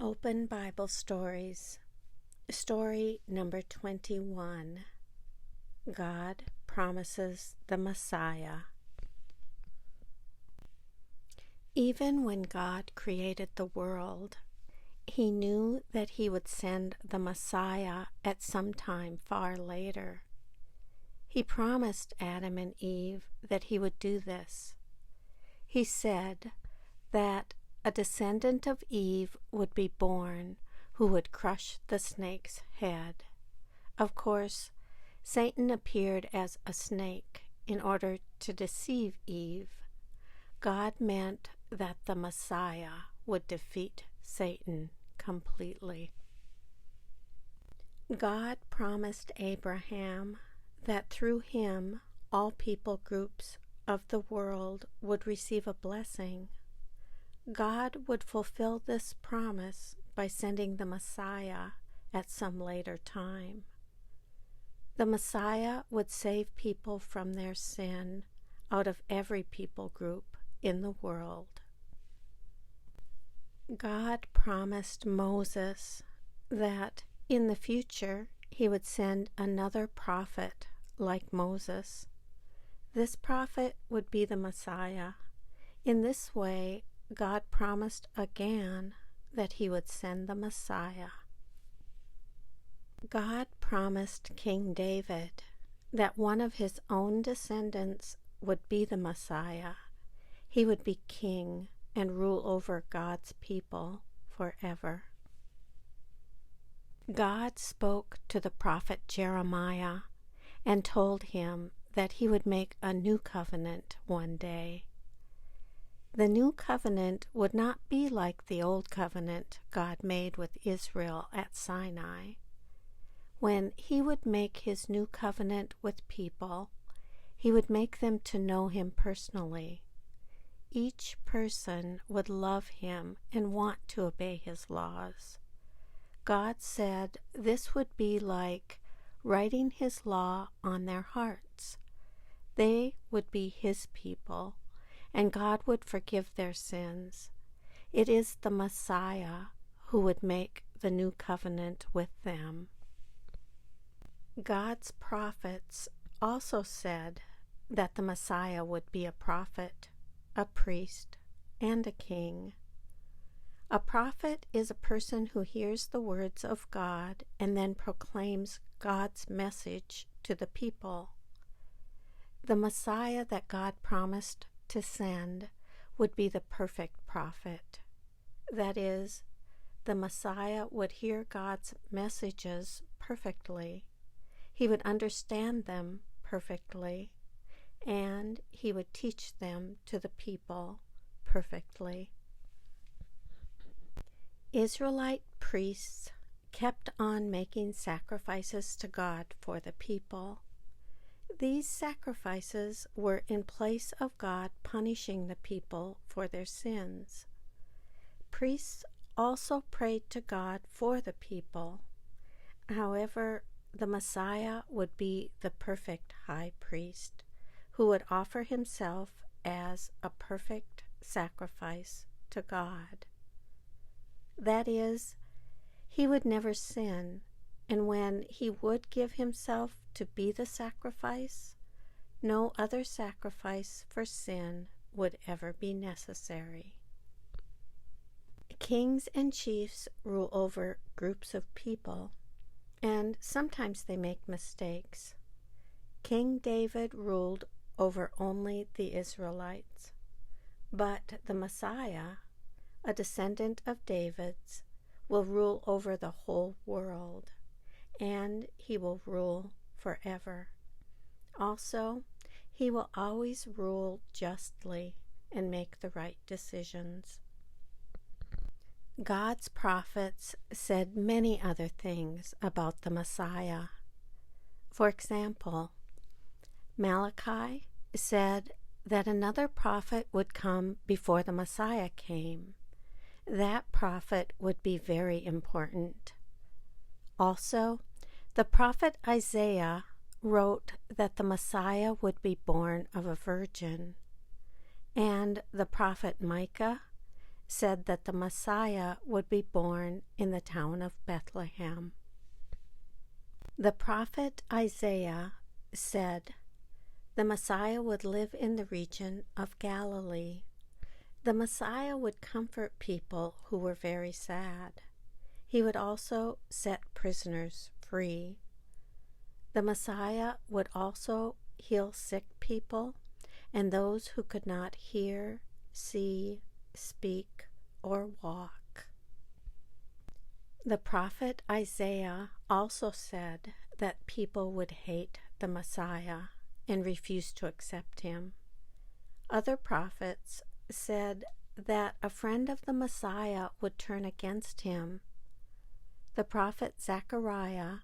Open Bible Stories. Story number 21. God Promises the Messiah. Even when God created the world, He knew that He would send the Messiah at some time far later. He promised Adam and Eve that He would do this. He said that a descendant of Eve would be born who would crush the snake's head. Of course, Satan appeared as a snake in order to deceive Eve. God meant that the Messiah would defeat Satan completely. God promised Abraham that through him all people groups of the world would receive a blessing. God would fulfill this promise by sending the Messiah at some later time. The Messiah would save people from their sin out of every people group in the world. God promised Moses that in the future he would send another prophet like Moses. This prophet would be the Messiah. In this way, God promised again that He would send the Messiah. God promised King David that one of his own descendants would be the Messiah. He would be king and rule over God's people forever. God spoke to the prophet Jeremiah and told him that He would make a new covenant one day. The new covenant would not be like the old covenant God made with Israel at Sinai. When He would make His new covenant with people, He would make them to know Him personally. Each person would love Him and want to obey His laws. God said this would be like writing His law on their hearts. They would be His people, and God would forgive their sins. It is the Messiah who would make the new covenant with them. God's prophets also said that the Messiah would be a prophet, a priest, and a king. A prophet is a person who hears the words of God and then proclaims God's message to the people. The Messiah that God promised to send would be the perfect prophet. That is, the Messiah would hear God's messages perfectly. He would understand them perfectly, and He would teach them to the people perfectly. Israelite priests kept on making sacrifices to God for the people. These sacrifices were in place of God punishing the people for their sins. Priests also prayed to God for the people. However, the Messiah would be the perfect high priest who would offer Himself as a perfect sacrifice to God. That is, He would never sin, and when He would give Himself to be the sacrifice, no other sacrifice for sin would ever be necessary. Kings and chiefs rule over groups of people, and sometimes they make mistakes. King David ruled over only the Israelites, but the Messiah, a descendant of David's, will rule over the whole world, and He will rule forever. Also, He will always rule justly and make the right decisions. God's prophets said many other things about the Messiah. For example, Malachi said that another prophet would come before the Messiah came. That prophet would be very important. Also, the prophet Isaiah wrote that the Messiah would be born of a virgin, and the prophet Micah said that the Messiah would be born in the town of Bethlehem. The prophet Isaiah said the Messiah would live in the region of Galilee. The Messiah would comfort people who were very sad. He would also set prisoners free. The Messiah would also heal sick people and those who could not hear, see, speak, or walk. The prophet Isaiah also said that people would hate the Messiah and refuse to accept him. Other prophets said that a friend of the Messiah would turn against him. The prophet Zechariah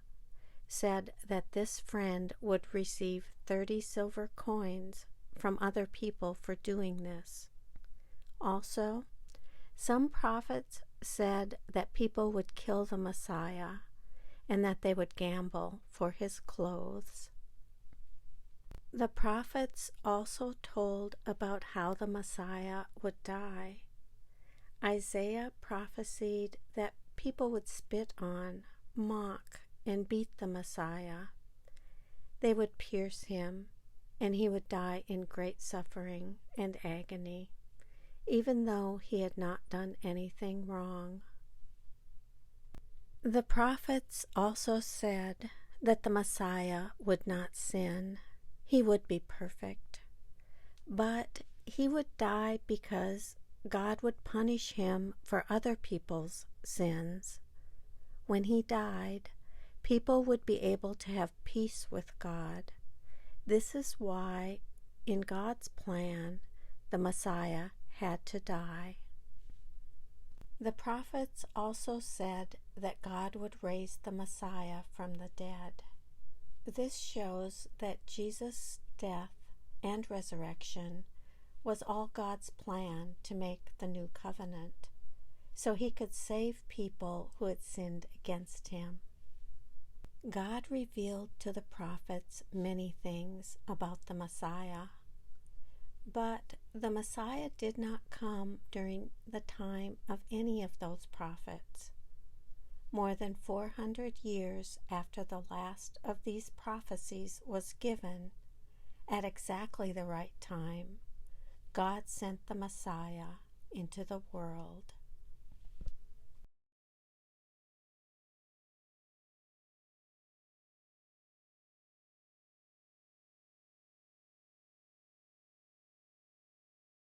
said that this friend would receive 30 silver coins from other people for doing this. Also, some prophets said that people would kill the Messiah and that they would gamble for his clothes. The prophets also told about how the Messiah would die. Isaiah prophesied that people would spit on, mock, and beat the Messiah. They would pierce him, and he would die in great suffering and agony, even though he had not done anything wrong. The prophets also said that the Messiah would not sin. He would be perfect, but he would die because God would punish him for other people's sins. When he died, people would be able to have peace with God. This is why, in God's plan, the Messiah had to die. The prophets also said that God would raise the Messiah from the dead. This shows that Jesus' death and resurrection was all God's plan to make the new covenant, so he could save people who had sinned against him. God revealed to the prophets many things about the Messiah, but the Messiah did not come during the time of any of those prophets. More than 400 years after the last of these prophecies was given, at exactly the right time, God sent the Messiah into the world.